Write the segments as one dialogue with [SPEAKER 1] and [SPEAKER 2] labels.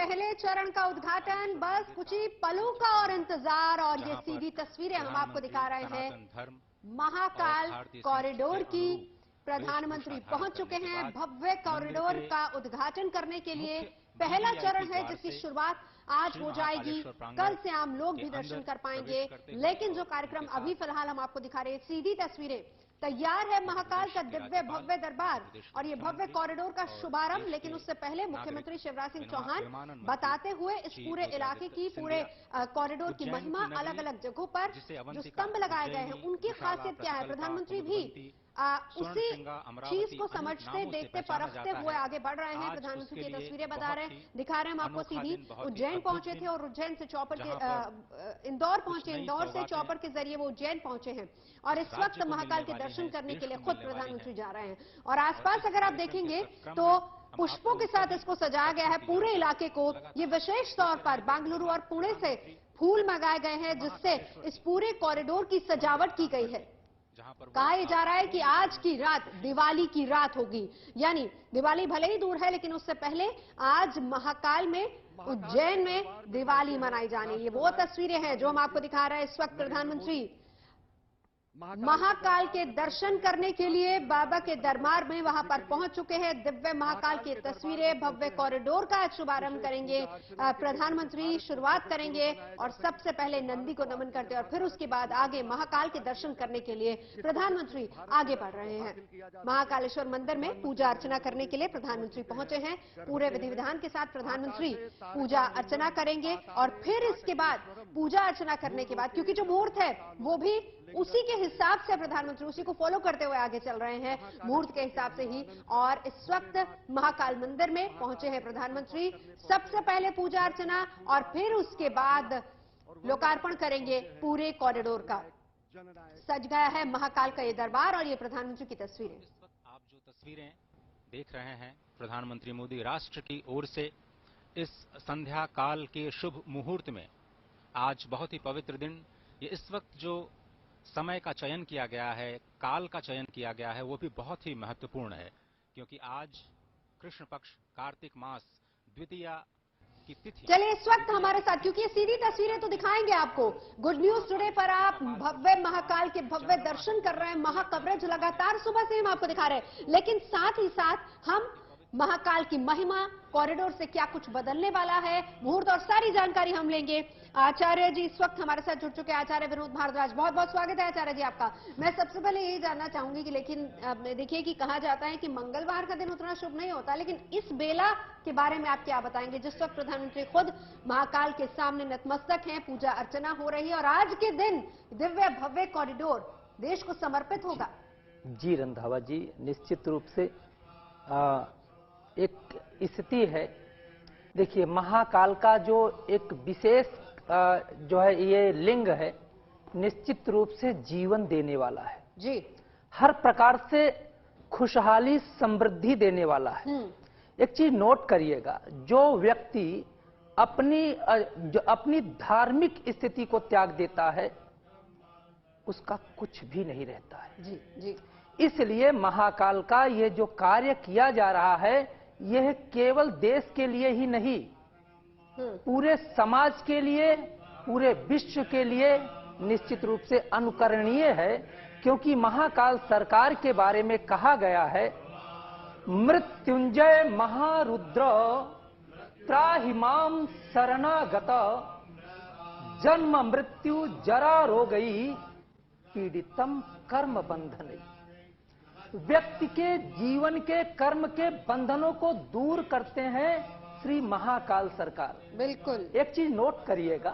[SPEAKER 1] पहले चरण का उद्घाटन, बस कुछ ही पलों का और इंतजार। और ये सीधी तस्वीरें हम आपको दिखा रहे हैं महाकाल कॉरिडोर की। प्रधानमंत्री पहुंच चुके हैं भव्य कॉरिडोर का उद्घाटन करने के लिए। पहला चरण है जिसकी शुरुआत आज हो जाएगी, कल से आम लोग भी दर्शन कर पाएंगे। लेकिन जो कार्यक्रम अभी फिलहाल हम आपको दिखा रहे हैं, सीधी तस्वीरें, तैयार है महाकाल का दिव्य भव्य दरबार और ये भव्य कॉरिडोर का शुभारंभ। लेकिन उससे पहले मुख्यमंत्री शिवराज सिंह चौहान बताते हुए इस पूरे इलाके की, पूरे कॉरिडोर की महिमा, अलग अलग जगहों पर जो स्तंभ लगाए गए हैं उनकी खासियत क्या है, प्रधानमंत्री भी उसी चीज को समझते, देखते, परखते हुए आगे बढ़ रहे हैं। प्रधानमंत्री की तस्वीरें दिखा रहे हैं हम आपको सीधी। उज्जैन पहुंचे थे और उज्जैन से चौपर के इंदौर पहुंचे, इंदौर से चौपर के जरिए वो उज्जैन पहुंचे हैं और इस वक्त महाकाल के दर्शन करने के लिए खुद प्रधानमंत्री जा रहे हैं। और आसपास अगर आप देखेंगे तो पुष्पों के साथ इसको सजाया गया है पूरे इलाके को। ये विशेष तौर पर बेंगलुरु और पुणे से फूल मंगाए गए हैं जिससे इस पूरे कॉरिडोर की सजावट की गई है। कहा जा रहा है कि आज की रात दिवाली की रात होगी, यानी दिवाली भले ही दूर है लेकिन उससे पहले आज महाकाल में, उज्जैन में दिवाली मनाई जानी। ये वो तस्वीरें हैं जो हम आपको दिखा रहे हैं। इस वक्त प्रधानमंत्री महाकाल के दर्शन करने के लिए बाबा के दरबार में वहां पर पहुंच चुके हैं। दिव्य महाकाल की तस्वीरें, भव्य कॉरिडोर का शुभारंभ करेंगे प्रधानमंत्री, शुरुआत करेंगे और सबसे पहले नंदी को नमन करते और फिर उसके बाद आगे महाकाल के दर्शन करने के लिए प्रधानमंत्री आगे बढ़ रहे हैं। महाकालेश्वर मंदिर में पूजा अर्चना करने के लिए प्रधानमंत्री पहुंचे हैं। पूरे विधि विधान के साथ प्रधानमंत्री पूजा अर्चना करेंगे और फिर इसके बाद पूजा अर्चना करने के बाद, क्योंकि जो मुहूर्त है वो भी उसी के हिसाब से प्रधानमंत्री उसी को फॉलो करते हुए आगे चल रहे हैं, मुहूर्त के हिसाब से ही। और इस वक्त महाकाल मंदिर में पहुंचे हैं प्रधानमंत्री। सबसे पहले पूजा अर्चना और फिर उसके बाद लोकार्पण करेंगे पूरे कॉरिडोर का। सज गया है महाकाल का ये दरबार और ये प्रधानमंत्री की तस्वीरें।
[SPEAKER 2] इस वक्त आप जो तस्वीरें देख रहे हैं, प्रधानमंत्री मोदी राष्ट्र की ओर से इस संध्या काल के शुभ मुहूर्त में, आज बहुत ही पवित्र दिन, ये इस वक्त जो समय का चयन किया गया है, काल का चयन किया गया है, वो भी बहुत ही महत्वपूर्ण है क्योंकि आज कृष्ण पक्ष कार्तिक मास द्वितीया की तिथि।
[SPEAKER 1] चलिए इस वक्त हमारे साथ, क्योंकि ये सीधी तस्वीरें तो दिखाएंगे आपको, गुड न्यूज टुडे पर आप भव्य महाकाल के भव्य दर्शन कर रहे हैं। महाकवरेज लगातार सुबह से हम आपको दिखा रहे हैं, लेकिन साथ ही साथ हम महाकाल की महिमा, कॉरिडोर से क्या कुछ बदलने वाला है, मुहूर्त और सारी जानकारी हम लेंगे। आचार्य जी इस वक्त हमारे साथ जुड़ चुके हैं, आचार्य विनोद भारद्वाज। बहुत बहुत स्वागत है आचार्य जी आपका। मैं सबसे पहले यही जानना चाहूंगी कि लेकिन देखिए कि कहा जाता है कि मंगलवार का दिन उतना शुभ नहीं होता, लेकिन इस बेला के बारे में आप क्या बताएंगे जिस वक्त प्रधानमंत्री खुद महाकाल के सामने नतमस्तक हैं, पूजा अर्चना हो रही है और आज के दिन दिव्य भव्य कॉरिडोर देश को समर्पित होगा।
[SPEAKER 3] जी रंधावा जी, निश्चित रूप से एक स्थिति है। देखिए, महाकाल का जो एक विशेष जो है ये लिंग है, निश्चित रूप से जीवन देने वाला है
[SPEAKER 1] जी,
[SPEAKER 3] हर प्रकार से खुशहाली समृद्धि देने वाला है। एक चीज नोट करिएगा, जो व्यक्ति अपनी धार्मिक स्थिति को त्याग देता है उसका कुछ भी नहीं रहता है।
[SPEAKER 1] जी जी,
[SPEAKER 3] इसलिए महाकाल का ये जो कार्य किया जा रहा है, यह केवल देश के लिए ही नहीं, पूरे समाज के लिए, पूरे विश्व के लिए निश्चित रूप से अनुकरणीय है। क्योंकि महाकाल सरकार के बारे में कहा गया है, मृत्युंजय महारुद्र त्राहिमाम शरणागत जन्म मृत्यु जरा रोगई पीड़ितम कर्म बंधन। व्यक्ति के जीवन के कर्म के बंधनों को दूर करते हैं श्री महाकाल सरकार।
[SPEAKER 1] बिल्कुल
[SPEAKER 3] एक चीज नोट करिएगा,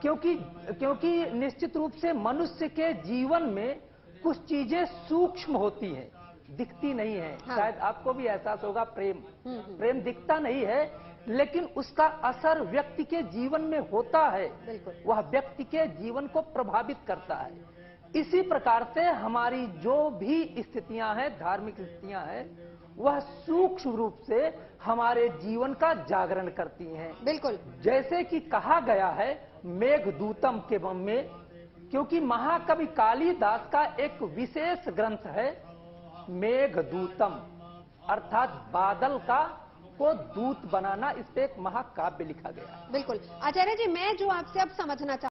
[SPEAKER 3] क्योंकि निश्चित रूप से मनुष्य के जीवन में कुछ चीजें सूक्ष्म होती हैं, दिखती नहीं है। हाँ। शायद आपको भी एहसास होगा, प्रेम दिखता नहीं है लेकिन उसका असर व्यक्ति के जीवन में होता है, वह व्यक्ति के जीवन को प्रभावित करता है। इसी प्रकार से हमारी जो भी स्थितियां हैं, धार्मिक स्थितियां हैं, वह सूक्ष्म रूप से हमारे जीवन का जागरण करती हैं।
[SPEAKER 1] बिल्कुल, जैसे
[SPEAKER 3] कि कहा गया है मेघदूतम के में, क्योंकि महाकवि कालिदास का एक विशेष ग्रंथ है मेघदूतम, अर्थात बादल का को दूत बनाना, इस पे एक महाकाव्य लिखा गया है।
[SPEAKER 1] बिल्कुल आचार्य जी, मैं जो आपसे अब समझना चाहूँ